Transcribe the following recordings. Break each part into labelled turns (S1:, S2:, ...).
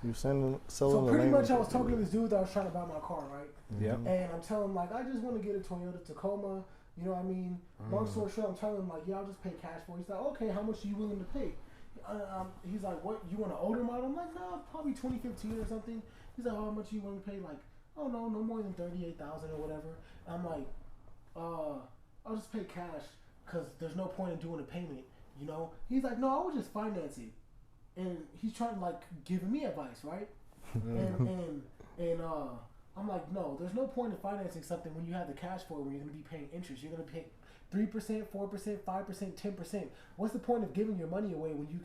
S1: You selling
S2: So
S1: the
S2: pretty
S1: name
S2: much, I
S1: of
S2: was talking to this dude that was trying to buy my car, right?
S3: Yep.
S2: And I'm telling him like, I just want to get a Toyota Tacoma. You know what I mean? Long story short, I'm telling him like, yeah, I'll just pay cash for it. He's like, okay, how much are you willing to pay? He's like, what? You want an older model? I'm like, no, probably 2015 or something. He's like, how much are you willing to pay? Like, oh no, no more than 38,000 or whatever. And I'm like, I'll just pay cash because there's no point in doing a payment. You know? He's like, no, I would just finance it. And he's trying to like giving me advice, right? and I'm like, no, there's no point in financing something when you have the cash for it, when you're going to be paying interest. You're going to pay 3%, 4%, 5%, 10%. What's the point of giving your money away when you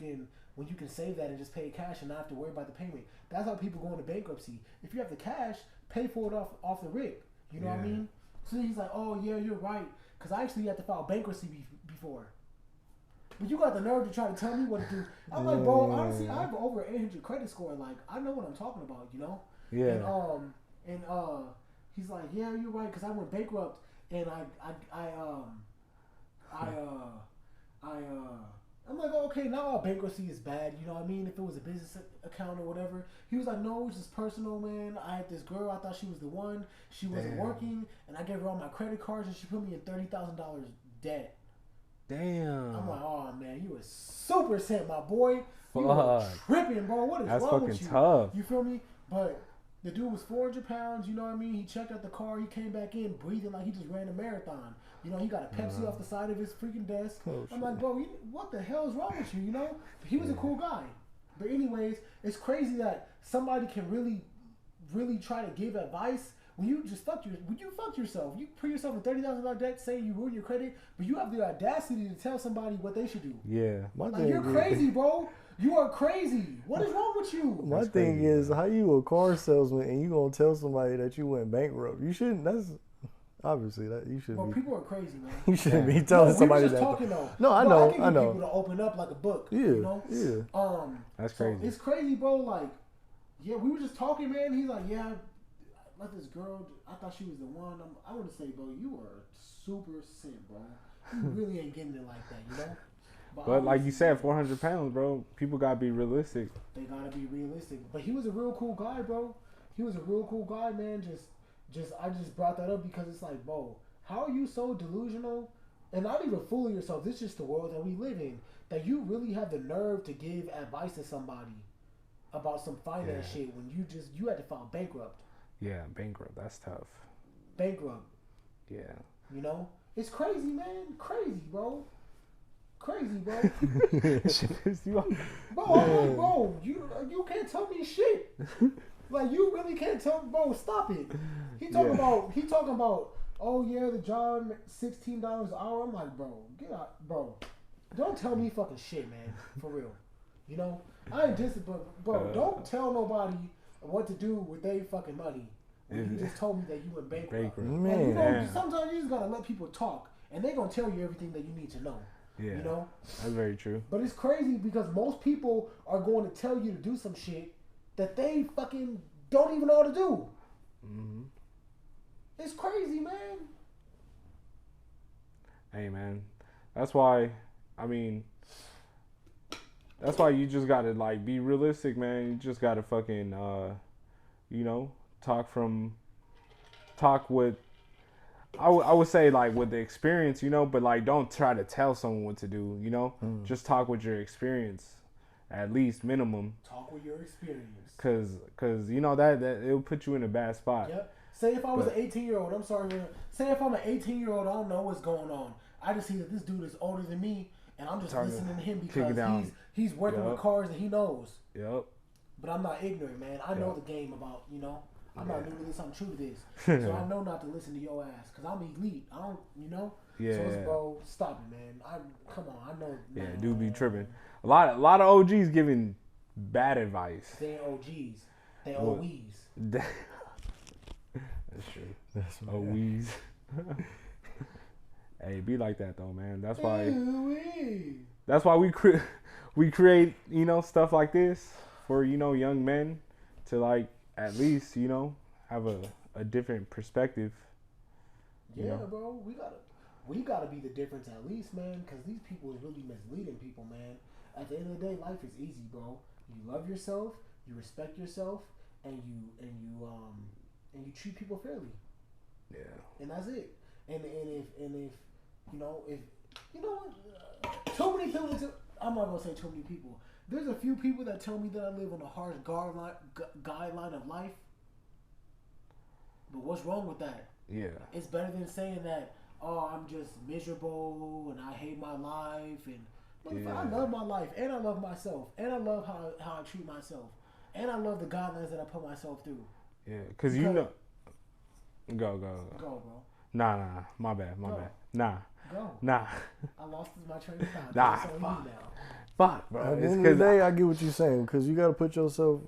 S2: can save that and just pay cash and not have to worry about the payment? That's how people go into bankruptcy. If you have the cash, pay for it off the rip. You know what I mean? So he's like, oh yeah, you're right, because I actually had to file bankruptcy before. But you got the nerve to try to tell me what to do. I'm like, bro, honestly, I have over 800 credit score. Like, I know what I'm talking about, you know?
S3: Yeah.
S2: And he's like, yeah, you're right, because I went bankrupt, and I'm like, oh, okay, not all bankruptcy is bad, you know what I mean? If it was a business account or whatever. He was like, no, it was just personal, man. I had this girl, I thought she was the one. She wasn't working, and I gave her all my credit cards, and she put me in $30,000 debt.
S3: Damn.
S2: I'm like, oh man, you was super sent, my boy. You were tripping, bro. What is
S3: That's
S2: wrong with
S3: fucking
S2: you?
S3: tough.
S2: You feel me? But the dude was 400 pounds, you know what I mean? He checked out the car, he came back in breathing like he just ran a marathon. You know, he got a Pepsi off the side of his freaking desk. I'm like, bro, what the hell is wrong with you, you know? He was a cool guy. But anyways, it's crazy that somebody can really try to give advice when you just fucked yourself. You put yourself in $30,000 debt, saying you ruined your credit, but you have the audacity to tell somebody what they should do.
S3: Yeah.
S2: Like, you're crazy, bro. You are crazy. What is wrong with you?
S1: My thing is, how you a car salesman and you gonna tell somebody that you went bankrupt? You shouldn't. That's obviously that you shouldn't.
S2: Well,
S1: be,
S2: people are crazy, man.
S1: you shouldn't be telling somebody that.
S2: Talking, though.
S1: No, I know.
S2: I can get people to open up like a book.
S1: Yeah,
S2: you know?
S1: yeah.
S3: That's
S2: so
S3: crazy.
S2: it's crazy, bro. Like, yeah, we were just talking, man. He's like, yeah, I let this girl. I thought she was the one. I want to say, bro, you are super simp, bro. You really ain't getting it like that, you know.
S3: But like you said, 400 pounds, bro. People gotta be realistic.
S2: They gotta be realistic. But he was a real cool guy, bro. He was a real cool guy, man. I just brought that up because it's like, bro, how are you so delusional and not even fooling yourself? This is just the world that we live in. That you really have the nerve to give advice to somebody about some finance shit when you had to file bankrupt.
S3: Yeah, bankrupt. That's tough.
S2: Bankrupt.
S3: Yeah.
S2: You know, it's crazy, man. Crazy, bro. Crazy, bro.
S3: Shit pissed you off.
S2: Bro, I'm like, bro, you can't tell me shit. Like, you really can't tell me, bro, stop it. He talking about, oh yeah, the job, $16 an hour. I'm like, bro, get out, bro. Don't tell me fucking shit, man. For real. You know? I ain't just, but bro, don't tell nobody what to do with their fucking money. When you just told me that you went bankrupt.
S1: Man.
S2: And, you know, sometimes you just gotta let people talk, and they gonna tell you everything that you need to know.
S3: Yeah.
S2: You know?
S3: That's very true.
S2: But it's crazy because most people are going to tell you to do some shit that they fucking don't even know how to do.
S3: Mm-hmm.
S2: It's crazy, man.
S3: Hey, man. That's why you just gotta, like, be realistic, man. You just gotta fucking, you know, talk with, I would say, like, with the experience, you know, but, like, don't try to tell someone what to do, you know? Just talk with your experience, at least, minimum.
S2: Talk with your experience.
S3: Cause you know, that it'll put you in a bad spot.
S2: Yep. Say if I was an 18-year-old, I'm sorry, say if I'm an 18-year-old, I don't know what's going on. I just see that this dude is older than me, and I'm just listening to him because he's working with cars and he knows.
S3: Yep.
S2: But I'm not ignorant, man. I know the game about, you know. I'm not new to this. I'm true to this. So I know not to listen to your ass because I'm elite. I don't, you know.
S3: Yeah.
S2: So it's, bro, stop it, man. Come on. I know.
S3: Yeah, dude be tripping. A lot of OGs giving bad advice.
S2: They ain't OGs. They OEs.
S3: That's true. That's OEs. Hey, be like that though, man. That's why we create, you know, stuff like this for, you know, young men to, like, at least, you know, have a different perspective.
S2: Yeah,
S3: you know?
S2: bro. We gotta be the difference at least, man, because these people is really misleading people, man. At the end of the day, life is easy, bro. You love yourself, you respect yourself, and you treat people fairly.
S3: Yeah.
S2: And that's it. And if too many people. I'm not gonna say too many people. There's a few people that tell me that I live on a harsh guideline of life. But what's wrong with that?
S3: Yeah.
S2: It's better than saying that, oh, I'm just miserable and I hate my life and I love my life and I love myself and I love how I treat myself and I love the guidelines that I put myself through.
S3: Yeah, because you know. Go,
S2: bro.
S3: Nah, my bad. Nah.
S2: Go.
S3: Nah.
S2: I lost my train of thought.
S3: Nah,
S2: It's on you
S3: fuck.
S2: now.
S3: Fuck, bro.
S1: At the
S3: It's
S1: end of the
S3: 'cause
S1: day, I get what you're saying because you got to put yourself.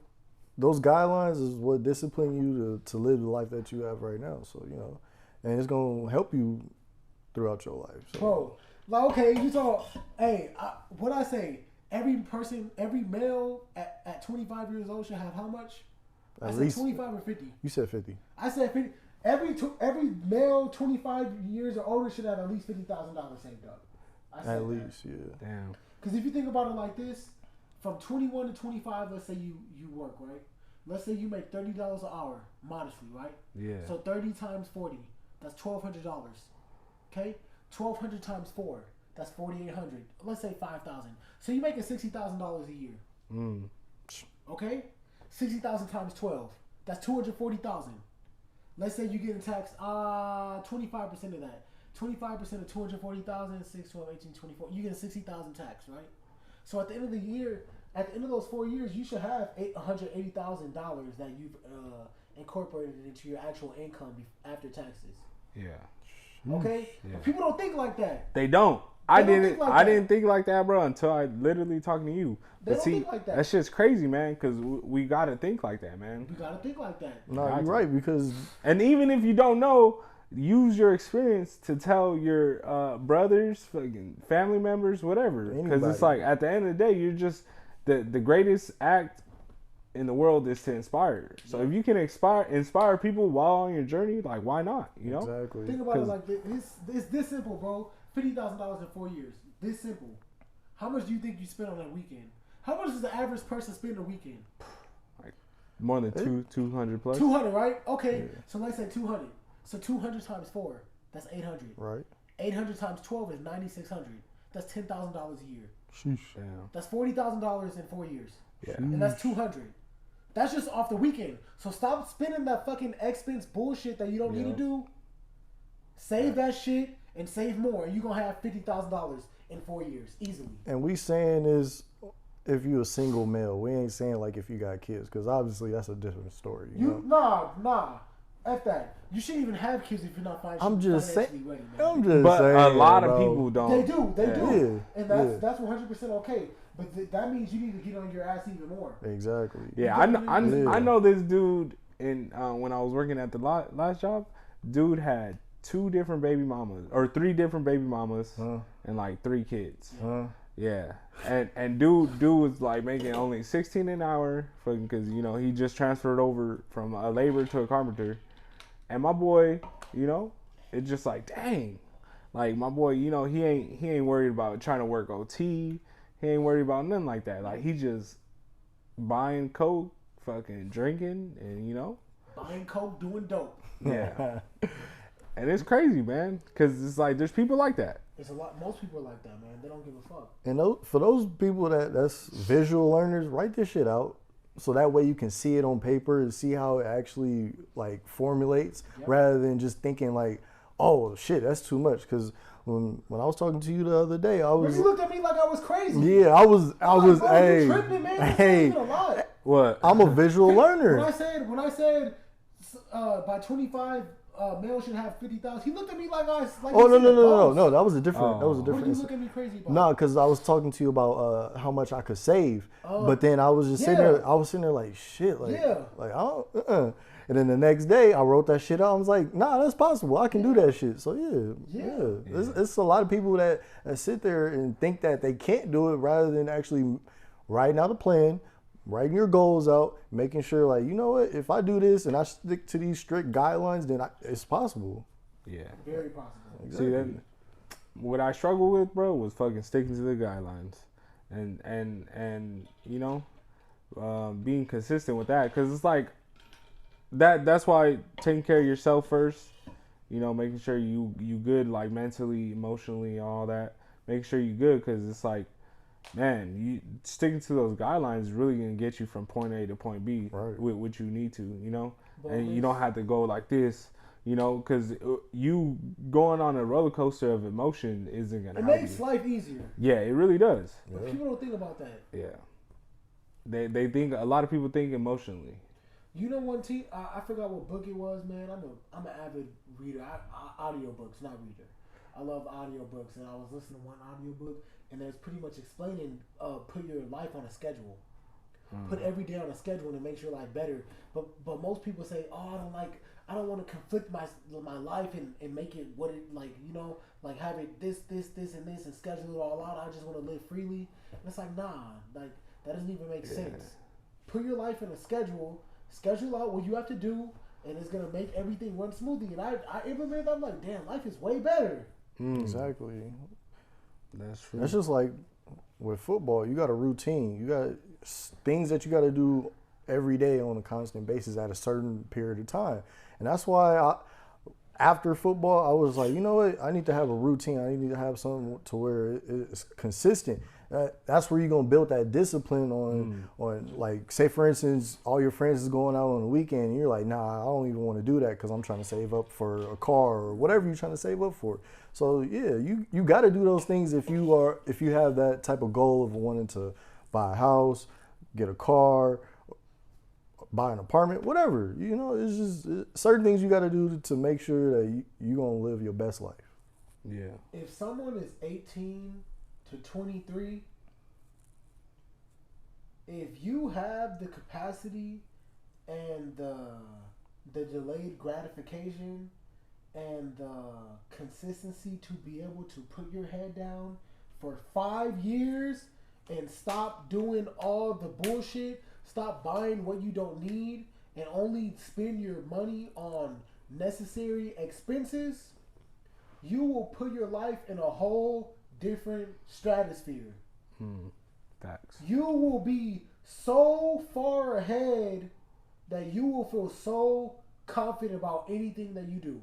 S1: Those guidelines is what discipline you to live the life that you have right now. So and it's gonna help you throughout your life. So.
S2: Bro, like okay, you talk. Hey, what I say? Every male at 25 years old should have how much? I said 25 or 50.
S1: You said 50.
S2: I said 50. Every male 25 years or older should have at least $50,000 saved up.
S1: At least, yeah.
S3: Damn.
S2: Because if you think about it like this, from 21 to 25, let's say you work, right? Let's say you make $30 an hour, modestly, right?
S3: Yeah.
S2: So 30 times 40, that's $1,200. Okay? 1,200 times 4, that's 4,800. Let's say 5,000. So you're making $60,000 a year. Okay? 60,000 times 12, that's 240,000. Let's say you're getting taxed 25% of that. 25% of 240,000, 6, 12, 18, 24. You get 60,000 tax, right? So at the end of the year, at the end of those 4 years, you should have $180,000 that you've incorporated into your actual income after taxes.
S3: Yeah.
S2: Okay?
S3: Yeah.
S2: But people don't think like that.
S3: They don't.
S2: They
S3: I
S2: don't
S3: didn't.
S2: think like
S3: I
S2: that.
S3: didn't think like that, bro, until I literally talking to you.
S2: They
S3: But
S2: don't
S3: see,
S2: think like that.
S3: that shit's crazy, man. Because we gotta think like that, man.
S2: You gotta think like that.
S1: No,
S3: Gotcha.
S1: you're right because
S3: And even if you don't know, use your experience to tell your brothers, fucking family members, whatever. Because it's
S1: Anybody.
S3: like at the end of the day, you're just the greatest act in the world is to inspire. So if you can inspire people while on your journey, like why not? You know?
S1: exactly.
S2: Think about it like this. It's this simple, bro. $50,000 in 4 years. This simple. How much do you think you spend on that weekend? How much does the average person spend a weekend?
S3: More than 200 plus.
S2: 200, right? Okay. So let's say 200. So 200 times 4, that's 800.
S1: Right.
S2: 800 times 12 is 9,600. That's $10,000 a year.
S1: Sheesh.
S3: Damn.
S2: That's $40,000 in 4 years.
S3: Yeah.
S2: And that's 200. That's just off the weekend. So stop spending that fucking expense bullshit that you don't need to do. Save that shit and save more. And you're going to have $50,000 in 4 years easily.
S1: And we saying is if you a single male. We ain't saying like if you got kids because obviously that's a different story. You know?
S2: Nah. F that. You shouldn't even have kids if you're not
S1: I'm just
S2: financially
S1: saying.
S2: ready, man.
S1: I'm just
S3: But
S1: saying.
S3: a lot of
S1: bro.
S3: people don't.
S2: They do.
S1: Yeah.
S2: And that's 100% okay. But that means you need to get on your ass even more.
S1: Exactly.
S3: Yeah,
S1: Yeah.
S3: I know this dude in when I was working at the last job. Dude had 2 different baby mamas or 3 different baby mamas and like 3 kids. Yeah, and dude was like making only 16 an hour because he just transferred over from a laborer to a carpenter, and my boy, it's just like dang, like my boy, he ain't worried about trying to work OT, he ain't worried about nothing like that. Like he just buying coke, fucking drinking, and
S2: Buying coke, doing dope.
S3: yeah, and it's crazy, man, because it's like there's people like that.
S2: It's a lot. Most people are like that, man. They don't give a fuck.
S1: And for those people that's visual learners, write this shit out so that way you can see it on paper and see how it actually like formulates rather than just thinking like, oh shit, that's too much. Because when I was talking to you the other day, I was
S2: You looked at me like I was crazy.
S1: yeah, I was
S2: Bro,
S1: hey
S2: you tripping, man. This
S1: hey,
S2: ain't even a lot.
S3: What?
S1: I'm a visual
S2: When
S1: learner.
S2: I said by 25 males should have 50,000, he looked at me like I was like.
S1: Oh
S2: he said
S1: no,
S2: boss.
S1: that was a different. That was a
S2: What are
S1: different.
S2: you looking at me crazy about?
S1: No, because I was talking to you about how much I could save, but then I was just sitting
S2: yeah.
S1: there. I was sitting there like shit, like
S2: Yeah.
S1: like I don't. And then the next day, I wrote that shit out. I was like, nah, that's possible. I can do that shit. So yeah. It's a lot of people that sit there and think that they can't do it, rather than actually writing out a plan, writing your goals out, making sure like, you know what, if I do this and I stick to these strict guidelines, then it's possible.
S3: Yeah.
S2: Very possible.
S3: See that? What I struggle with, bro, was fucking sticking to the guidelines, and being consistent with that, because it's like that's why taking care of yourself first, you know, making sure you good, like mentally, emotionally, all that, making sure you good, because it's like, man, you sticking to those guidelines is really gonna get you from point A to point B with what you need to, you know, and you don't have to go like this, you know, because you going on a roller coaster of emotion isn't gonna help
S2: makes
S3: you.
S2: life easier.
S3: Yeah, it really does.
S2: But people don't think about that.
S3: Yeah, they think, a lot of people think emotionally.
S2: You know, one team, I forgot what book it was, man. I'm an avid reader. Audiobooks, not reader. I love audiobooks, and I was listening to one audiobook, and it's pretty much explaining put your life on a schedule. Put every day on a schedule and it makes your life better. But most people say, oh, I don't want to conflict my life and make it what it, like, you know, like have it this and this and schedule it all out. I just want to live freely. And it's like, nah, like that doesn't even make sense. Put your life in a schedule out what you have to do, and it's gonna make everything run smoothly. And I implemented that. I'm like, damn, life is way better.
S1: Exactly.
S3: That's true.
S1: That's just like with football. You got a routine. You got things that you got to do every day on a constant basis at a certain period of time. And that's why after football, I was like, you know what? I need to have a routine. I need to have something to where it's consistent. That's where you're going to build that discipline on, like, say, for instance, all your friends is going out on the weekend, and you're like, nah, I don't even want to do that because I'm trying to save up for a car or whatever you're trying to save up for. So, yeah, you got to do those things if you have that type of goal of wanting to buy a house, get a car, buy an apartment, whatever. You know, it's just certain things you got to do to make sure that you're going to live your best life.
S3: Yeah.
S2: If someone is 18 to 23, if you have the capacity and the delayed gratification and the consistency to be able to put your head down for 5 years and stop doing all the bullshit, stop buying what you don't need, and only spend your money on necessary expenses, you will put your life in a whole different stratosphere.
S3: Facts.
S2: You will be so far ahead that you will feel so confident about anything that you do.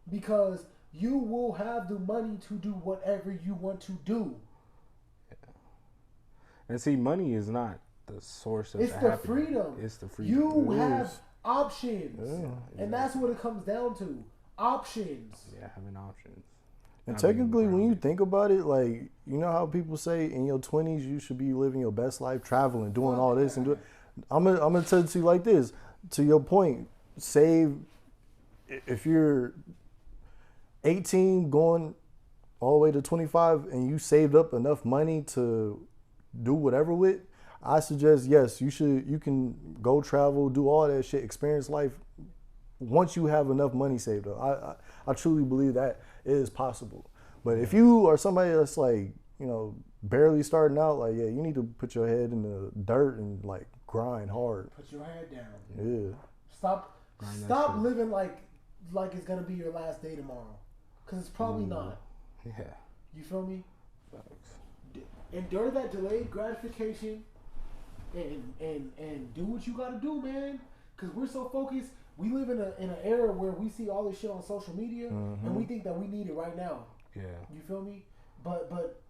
S2: Because you will have the money to do whatever you want to do.
S3: And see, money is not the source of
S2: It's
S3: the
S2: the
S3: happiness.
S2: freedom.
S3: It's the freedom.
S2: You have options. And that's what it comes down to. Options.
S3: Yeah, having options.
S1: And
S3: Not being
S1: technically, when you
S3: grounded.
S1: think about it, like, you know how people say in your 20s you should be living your best life, traveling, doing all this and doing. I'm gonna tell it to you like this. To your point, save. If you're 18 going all the way to 25 and you saved up enough money to do whatever with, I suggest yes, you can go travel, do all that shit, experience life once you have enough money saved up. I truly believe that is possible. But if you are somebody that's like, you know, barely starting out, like, yeah, you need to put your head in the dirt and like grind hard.
S2: Put your head down.
S1: Yeah.
S2: Stop living like it's gonna be your last day tomorrow, because it's probably not.
S3: Yeah.
S2: You feel me?
S3: Facts.
S2: Endure that delayed gratification, and do what you gotta do, man. Because we're so focused. We live in an era where we see all this shit on social media, and we think that we need it right now.
S3: Yeah.
S2: You feel me? But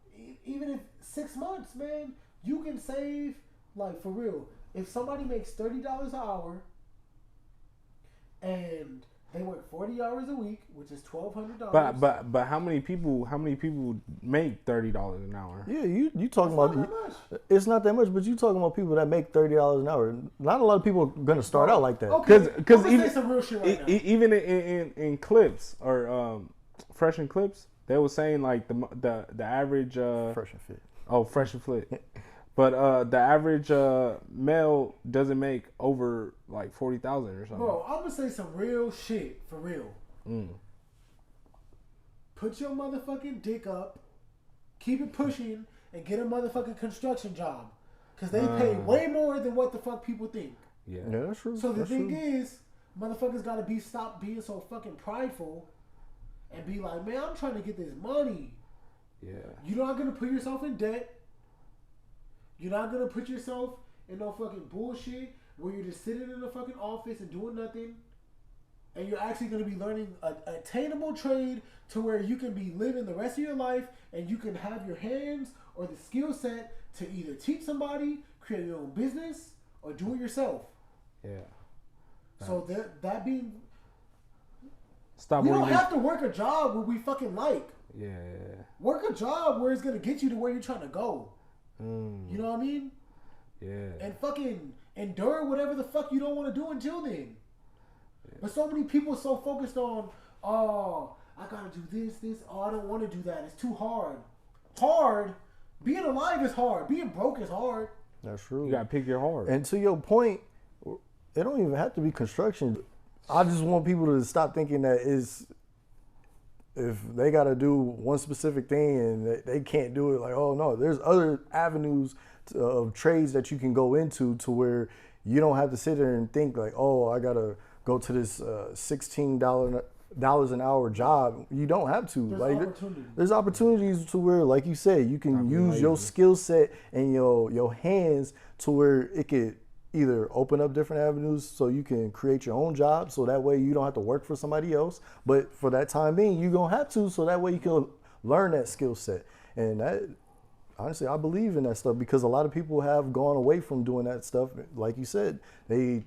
S2: even if 6 months, man, you can save, like, for real. If somebody makes $30 an hour and they work 40 hours a week, which is $1,200.
S3: But how many people make $30 an hour?
S1: Yeah, you talking
S2: It's
S1: about
S2: not that much.
S1: it's not that much, but you talking about people that make $30 an hour. Not a lot of people are gonna start out like that.
S2: Okay,
S3: Because
S2: I'm gonna say some real shit right now.
S3: even in clips or fresh in clips, they were saying like the average
S1: Fresh and fit.
S3: fresh and fit. But the average male doesn't make over like 40,000 or something.
S2: Bro, I'm gonna say some real shit for real. Put your motherfucking dick up, keep it pushing, and get a motherfucking construction job. Because they pay way more than what the fuck people think.
S3: Yeah.
S1: Yeah, that's true.
S2: So the
S1: That's
S2: thing
S1: true.
S2: is, motherfuckers gotta stop being so fucking prideful and be like, man, I'm trying to get this money.
S3: Yeah.
S2: You're not gonna put yourself in debt. You're not gonna put yourself and no fucking bullshit where you're just sitting in a fucking office and doing nothing. And you're actually going to be learning an attainable trade to where you can be living the rest of your life and you can have your hands or the skill set to either teach somebody, create your own business, or do it yourself.
S3: Yeah.
S2: So that being,
S3: Stop.
S2: we don't have to work a job where we fucking like.
S3: Yeah.
S2: Work a job where it's going to get you to where you're trying to go. You know what I mean?
S3: Yeah.
S2: And fucking endure whatever the fuck you don't want to do until then. But so many people are so focused on, oh, I gotta do this. Oh, I don't want to do that. It's too hard. Hard? Being alive is hard. Being broke is hard.
S1: That's true.
S3: You gotta pick your heart.
S1: And to your point, it don't even have to be construction. I just want people to stop thinking that if they got to do one specific thing and they can't do it, like, oh no, there's other avenues of trades that you can go into to where you don't have to sit there and think like, oh, I got to go to this $16 an hour job. You don't have to. There's opportunities to where, like you said, you can use your skill set and your hands to where it could either open up different avenues so you can create your own job, so that way you don't have to work for somebody else. But for that time being, you're going to have to, so that way you can learn that skill set. And that, honestly, I believe in that stuff because a lot of people have gone away from doing that stuff. Like you said, they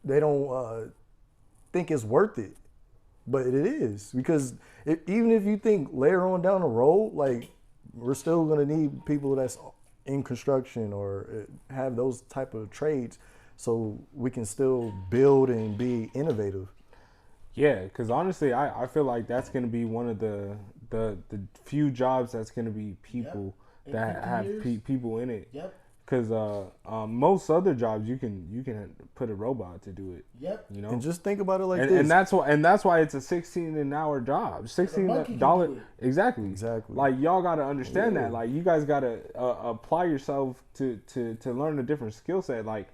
S1: don't think it's worth it, but it is, because even if you think later on down the road, like, we're still going to need people that's in construction or have those type of trades so we can still build and be innovative.
S3: Yeah, because honestly, I feel like that's going to be one of the few jobs that's going to be people that have people in it.
S2: Yep.
S3: Because most other jobs you can put a robot to do it.
S2: Yep.
S3: You know.
S1: And just think about it like this.
S3: And that's why it's a $16 an hour job. $16. Exactly. Like, y'all gotta understand that. Like, you guys gotta apply yourself to learn a different skill set. Like,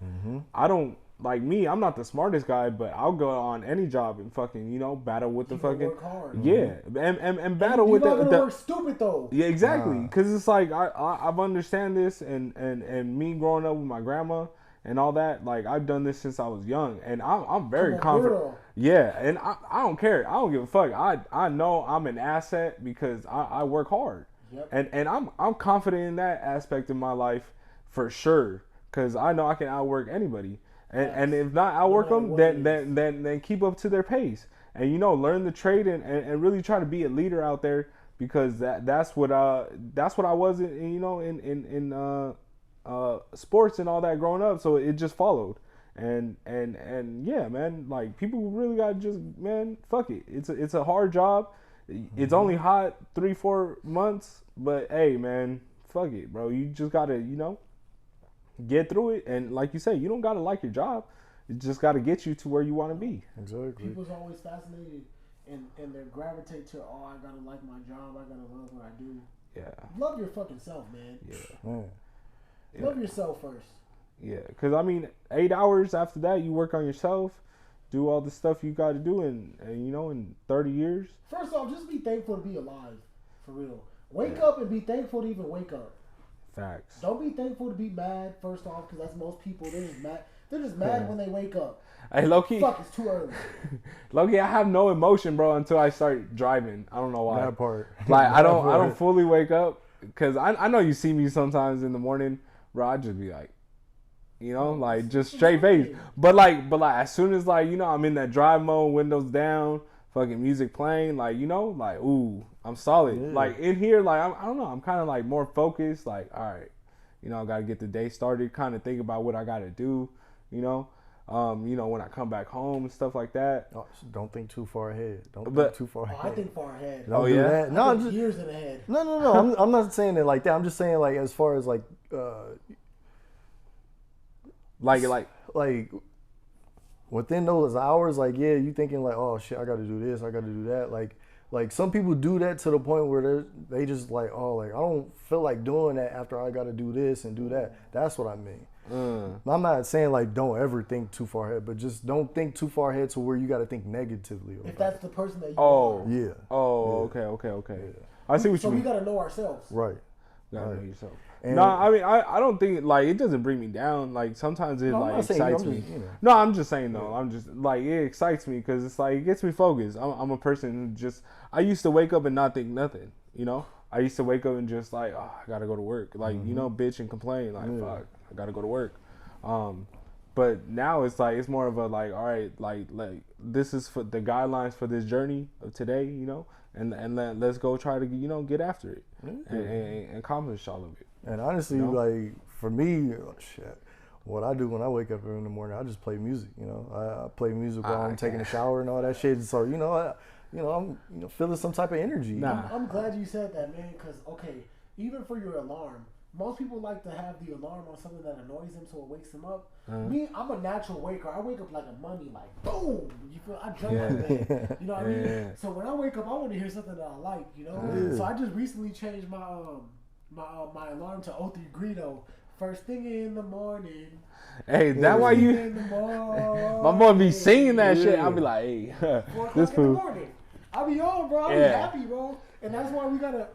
S3: I don't. Like me, I'm not the smartest guy, but I'll go on any job and fucking, battle with the fucking
S2: work hard.
S3: and battle with
S2: the.
S3: the
S2: Work stupid though.
S3: Yeah, exactly. Because it's like I've understand this, and me growing up with my grandma and all that. Like, I've done this since I was young, and I'm very confident.
S2: Girl.
S3: Yeah, and I don't care. I don't give a fuck. I know I'm an asset because I work hard, and I'm confident in that aspect of my life for sure. Because I know I can outwork anybody. And if not outwork them, then keep up to their pace, and learn the trade and really try to be a leader out there, because that's what I was in sports and all that growing up, so it just followed, and yeah, man, like, people really gotta just, man, fuck it, it's a hard job, it's only hot 3-4 months, but hey, man, fuck it, bro, you just gotta get through it, and like you say, you don't gotta like your job. It just gotta get you to where you want to be.
S1: Exactly.
S2: People's always fascinated, and they gravitate to, oh, I gotta like my job. I gotta love what I do.
S3: Yeah.
S2: Love your fucking self, man.
S1: Yeah.
S2: Love yourself first.
S3: Yeah, because 8 hours after that, you work on yourself, do all the stuff you got to do, and in 30 years.
S2: First off, just be thankful to be alive, for real. Wake up and be thankful to even wake up.
S3: Facts.
S2: Don't be thankful to be mad, first off, because that's most people. They're just mad. They're just mad when they wake up.
S3: Hey, low-key.
S2: Fuck, it's too early.
S3: Low-key, I have no emotion, bro, until I start driving. I don't know why.
S1: That part.
S3: Like, I don't fully wake up, because I know you see me sometimes in the morning, bro. I just be like, like, just straight face. But like as soon as, like, I'm in that drive mode, windows down, fucking music playing, like, like, ooh, I'm solid. Yeah. Like, in here, like, I don't know, I'm kind of, like, more focused, like, all right, I got to get the day started, kind of think about what I got to do, when I come back home and stuff like that.
S1: Oh, don't think too far ahead. Think too far ahead.
S2: I think far ahead.
S1: Don't do that. No,
S2: I'm just years in ahead.
S1: No. I'm not saying it like that. I'm just saying, like, as far as, like, within those hours, like, yeah, you thinking like, oh shit, I got to do this, I got to do that. Like some people do that to the point where they just like, oh, like, I don't feel like doing that after I got to do this and do that. That's what I mean. I'm not saying, like, don't ever think too far ahead, but just don't think too far ahead to where you got to think negatively.
S2: If that's the person that you are.
S1: Yeah.
S3: Oh, yeah. Okay.
S1: Yeah.
S3: I see what you mean.
S2: So we got to know ourselves.
S1: Right.
S3: You gotta
S1: Right.
S3: know yourself.
S1: And-
S3: No, I mean, I don't think like it doesn't bring me down. Like sometimes it
S1: No, I'm
S3: like
S1: not saying you,
S3: excites
S1: I'm
S3: me.
S1: just, you know.
S3: No, I'm just saying though. I'm just like it excites me because it's like it gets me focused. I'm a person who just I used to wake up and not think nothing. You know, I used to wake up and just like oh, I gotta go to work. Like you know, bitch and complain like fuck, I gotta go to work. But now it's like it's more of a like all right, like this is for the guidelines for this journey of today. You know, and let's go try to get after it and accomplish all of it.
S1: And honestly,
S3: You know?
S1: like for me, shit, what I do when I wake up in the morning, I just play music. You know, I play music while I'm taking a shower and all that shit. So I'm feeling some type of energy.
S3: Nah.
S2: I'm glad you said that, man. Because even for your alarm, most people like to have the alarm on something that annoys them, so it wakes them up. Me, I'm a natural waker. I wake up like a money, like boom. You feel? I jump out of bed. You know what I mean?
S3: Yeah.
S2: So when I wake up, I want to hear something that I like. You know? So I just recently changed my my alarm to O3 Greedo. First thing in the morning.
S3: Hey, that why you?
S2: In the morning.
S3: My boy be singing that shit. I'll be like, hey,
S2: 4
S3: this
S2: o'clock in the
S3: fool.
S2: morning. I'll be on, bro. I'll be
S3: Yeah.
S2: happy, bro. And that's why we gotta,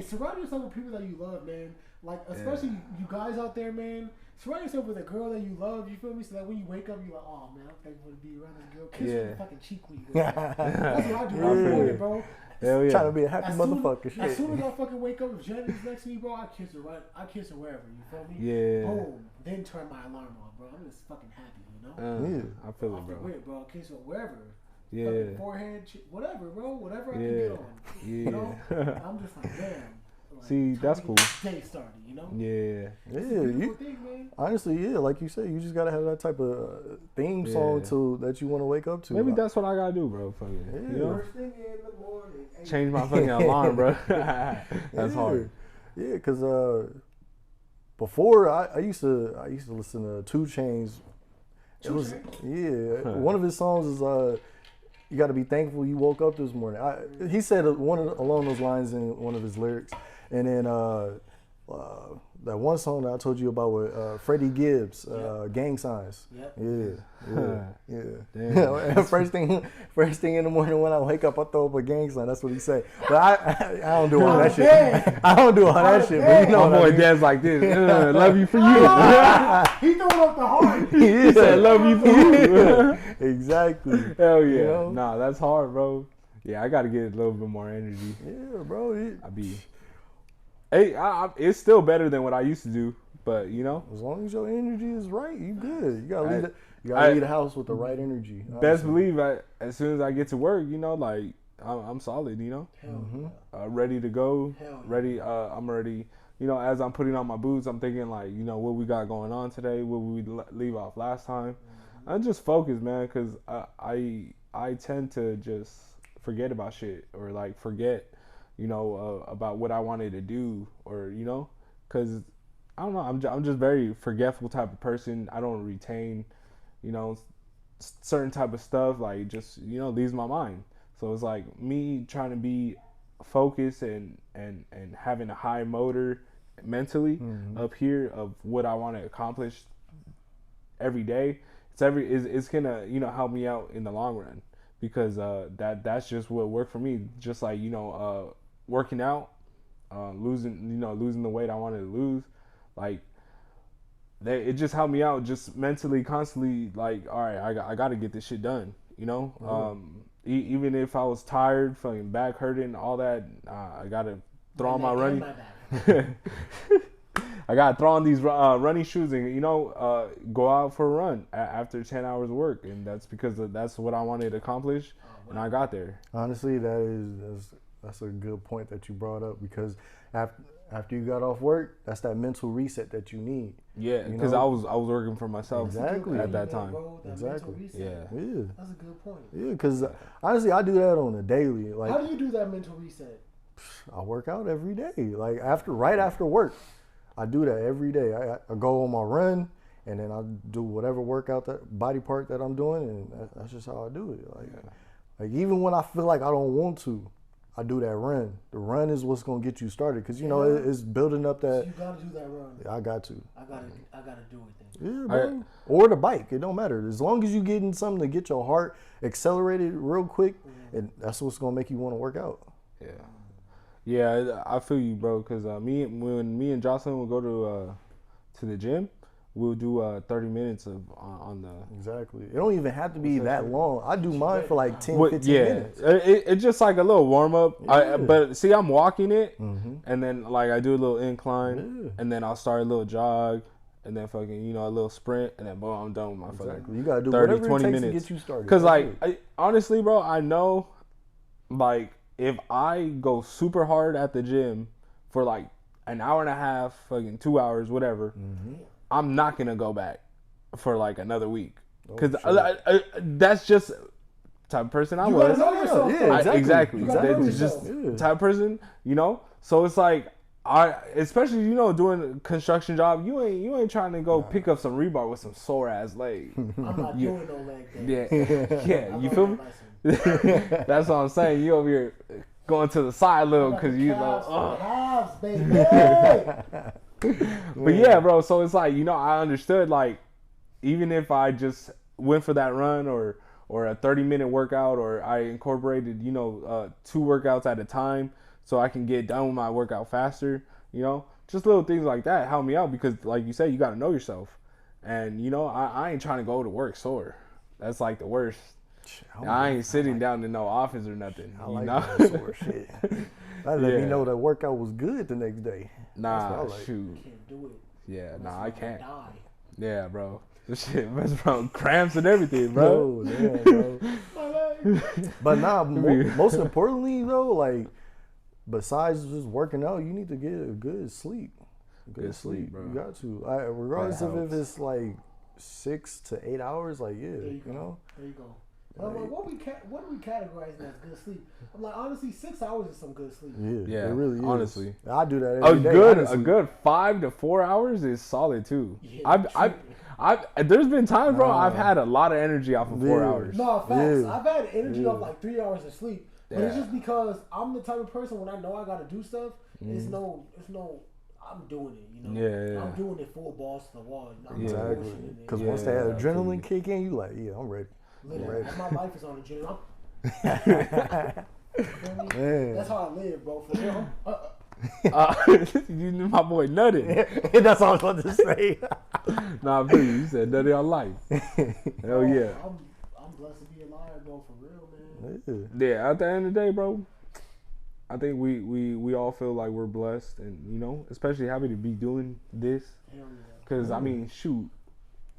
S2: surround yourself with people that you love, man. Like, especially you guys out there, man. Surround yourself with a girl that you love. You feel me? So that when you wake up, you're like, oh man, I'm thankful to be around this girl. Kiss her in the fucking cheek when you wake up. That's what I do every morning, bro.
S3: Hell yeah.
S1: Trying to be a happy
S2: As soon-
S1: motherfucker.
S2: As
S1: Shit.
S2: soon as I fucking wake up, if Jenny's next to me, bro, I kiss her wherever. You feel me?
S3: Yeah.
S2: Boom. Then turn my alarm on, bro. I'm just fucking happy, you know.
S1: Yeah.
S3: I feel it,
S2: Off the
S3: bro.
S2: whip, bro. Kiss her wherever.
S3: Yeah.
S2: Fucking forehead, whatever, bro. Whatever I can
S3: Yeah.
S2: get on.
S3: Yeah.
S2: You know? I'm just like, damn. Like,
S3: See,
S2: time
S3: that's
S2: to
S3: cool.
S2: get this day started, you know?
S3: Yeah.
S1: Yeah,
S2: It's a beautiful
S1: you
S2: thing, man.
S1: honestly, yeah, like you said, you just gotta have that type of theme song
S3: Yeah.
S1: that you want to wake up to.
S3: Maybe
S1: Like,
S3: that's what I gotta do, bro. Fucking,
S1: Yeah.
S3: you know,
S2: First thing in the morning. Hey,
S3: change my fucking alarm, bro. That's
S1: yeah.
S3: hard.
S1: Yeah, cause before I used to listen to 2 Chainz. It was one of his songs is you got to be thankful you woke up this morning. He said along those lines in one of his lyrics, and then that one song that I told you about with Freddie Gibbs, Gang Signs.
S2: Yep.
S1: Yeah.
S3: Damn.
S1: first thing in the morning when I wake up, I throw up a gang sign. That's what he said. But I don't do all that shit. I don't do all that shit. But you know
S3: My
S1: what
S3: boy
S1: I mean.
S3: dad's like this. Love you for you.
S2: He throwing up the heart.
S3: He said, love you for you.
S1: Exactly.
S3: Hell yeah.
S1: You know?
S3: Nah, that's hard, bro. Yeah, I gotta get a little bit more energy.
S1: Yeah, bro.
S3: I be. Hey, it's still better than what I used to do, but you know,
S1: As long as your energy is right, you good. You gotta
S3: I-
S1: leave the house with the right energy.
S3: best
S1: honestly.
S3: believe as soon as I get to work, you know, like I'm solid, you know,
S2: Hell yeah.
S3: ready to go,
S2: Hell yeah.
S3: ready. I'm ready. You know, as I'm putting on my boots, I'm thinking like, you know, what we got going on today, what we leave off last time. I'm just focused, man, because I tend to just forget about shit or like forget, you know, about what I wanted to do or you know, because I don't know, I'm just very forgetful type of person. I don't retain, you know, certain type of stuff like just you know leaves my mind. So it's like me trying to be focused and having a high motor mentally up here of what I want to accomplish every day. It's gonna you know help me out in the long run because that's just what worked for me. Just like you know working out, losing the weight I wanted to lose, like. It just helped me out just mentally constantly like all right I got to get this shit done you know even if I was tired fucking back hurting all that I gotta throw on my running I gotta throw on these running shoes and you know go out for a run after 10 hours of work and that's because that's what I wanted to accomplish and I got there.
S1: Honestly, that's a good point that you brought up because after you got off work, that's that mental reset that you need.
S3: Yeah,
S1: You
S3: because
S1: know?
S3: I was working for myself
S1: Exactly.
S3: at that time.
S2: Bro, that
S1: Exactly.
S2: mental reset.
S3: Yeah.
S1: Yeah.
S2: That's a good point.
S1: Yeah, because honestly, I do that on a daily. Like
S2: How do you do that mental reset?
S1: I work out every day. Like right after work, I do that every day. I go on my run, and then I do whatever workout that body part that I'm doing, and that's just how I do it. Like even when I feel like I don't want to, I do that run. The run is what's gonna get you started, cause you know it's building up
S2: So
S1: that.
S2: you gotta do that run.
S1: I got to.
S2: I gotta do it then.
S1: Yeah, bro. Or the bike. It don't matter. As long as you getting something to get your heart accelerated real quick, and that's what's gonna make you want to work out.
S3: Yeah. Yeah, I feel you, bro. Cause when me and Jocelyn would go to the gym, we'll do 30 minutes of on the.
S1: Exactly. It don't even have to be that long. I do mine for like 10,
S3: What,
S1: 15
S3: yeah,
S1: minutes.
S3: it's just like a little warm up.
S1: Yeah.
S3: But see, I'm walking it,
S1: Mm-hmm.
S3: and then like I do a little incline,
S1: Yeah.
S3: and then I'll start a little jog, and then fucking a little sprint, and then boom, I'm done with my
S1: Exactly.
S3: fucking
S1: You gotta do
S3: 30,
S1: whatever
S3: 20
S1: it takes
S3: minutes.
S1: to get you started.
S3: Cause
S1: That's
S3: like
S1: it.
S3: honestly, bro, I know, like if I go super hard at the gym for like an hour and a half, fucking 2 hours, whatever,
S1: Mm-hmm.
S3: I'm not gonna go back for like another week. Cause
S1: sure.
S3: that's just type of person I
S2: You
S3: was.
S2: gotta know yourself.
S1: Yeah,
S2: though.
S1: exactly.
S3: Exactly.
S2: You gotta know
S3: That's just
S2: yourself.
S1: Yeah.
S3: type of person, So it's like especially doing a construction job, you ain't trying to go pick up some rebar with some sore ass legs.
S2: I'm not doing no leg day.
S3: Yeah, yeah.
S2: I
S3: You
S2: learned
S3: feel me?
S2: that lesson.
S3: That's what I'm saying. You over here going to the side a little
S2: Got
S3: because
S2: the
S3: you
S2: calves,
S3: know.
S2: calves, baby.
S3: But yeah, bro. So it's like I understood like even if I just went for that run or a 30-minute workout or I incorporated 2 workouts at a time so I can get done with my workout faster. Just little things like that help me out because like you said, you got to know yourself. And I ain't trying to go to work sore. That's like the worst. I ain't sitting down in no office or nothing.
S1: I like
S3: know?
S1: that sore shit. That let me
S3: Yeah.
S1: know that workout was good the next day.
S3: Nah,
S1: what I like.
S3: shoot.
S2: Can't do it.
S3: Yeah,
S2: Unless
S3: nah, I
S2: you
S3: can't.
S2: Die.
S3: Yeah, bro. This shit mess around cramps and everything, bro.
S1: Oh, damn, bro. But nah, most importantly though, like besides just working out, you need to get a good sleep.
S3: Good sleep, bro.
S1: You got to. Regardless
S3: That
S1: of if
S3: helps.
S1: it's like 6 to 8 hours, like
S2: There you go.
S1: you know.
S2: There you go. I'm like, what are we categorizing as good sleep? I'm like, honestly, 6 hours is some good sleep.
S1: Yeah,
S3: Yeah,
S1: it really is.
S3: honestly.
S1: I do that
S3: A
S1: every day.
S3: good
S1: honestly.
S3: 5 to 4 hours is solid too.
S2: Yeah,
S3: I've there's been times, bro, I've had a lot of energy off of 4
S1: Yeah.
S3: hours.
S2: No, facts.
S1: Yeah.
S2: I've had energy
S1: Yeah.
S2: of like 3 hours of sleep, but it's
S3: Yeah.
S2: just because I'm the type of person when I know I got to do stuff. It's no. I'm doing it.
S3: Yeah.
S2: I'm doing it full balls to the wall. I'm
S3: Yeah.
S2: not
S1: Exactly.
S2: bullshitting it.
S1: Because
S3: Yeah,
S1: once that
S3: I feel
S1: adrenaline
S3: you.
S1: kick in, you like, yeah, I'm ready.
S2: Literally,
S1: Right.
S2: my life is on the gym.
S1: Man.
S2: That's how I live, bro. For real.
S3: You knew my boy nutted.
S1: That's all I was about to say.
S3: Nah, I feel you. You said nutted on life. Hell yeah.
S2: I'm blessed to be alive, bro. For real, man.
S1: Yeah.
S3: Yeah, at the end of the day, bro, I think we all feel like we're blessed and, especially happy to be doing this.
S2: Hell yeah.
S3: Because, I mean, shoot.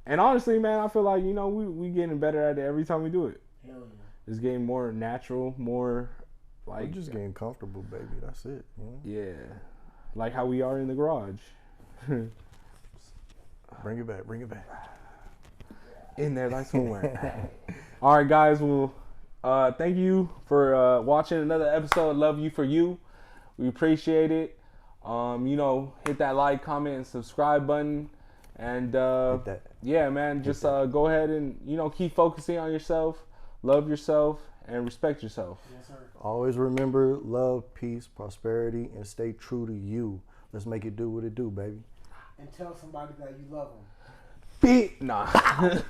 S3: And honestly, man, I feel like, we getting better at it every time we do it.
S2: Hell yeah.
S3: It's getting more natural, more
S1: We're
S3: like,
S1: just getting comfortable, baby. That's it. You know?
S3: yeah, like how we are in the garage.
S1: Bring it back. Bring it back.
S3: In there like swimwear. All right, guys. Well, thank you for watching another episode of Love You For You. We appreciate it. Hit that like, comment, and subscribe button. And
S1: Hit that.
S3: yeah, man, just go ahead and keep focusing on yourself, love yourself, and respect yourself.
S2: Yes, sir.
S1: Always remember love, peace, prosperity, and stay true to you. Let's make it do what it do, baby.
S2: And tell somebody that you love them.
S3: Nah.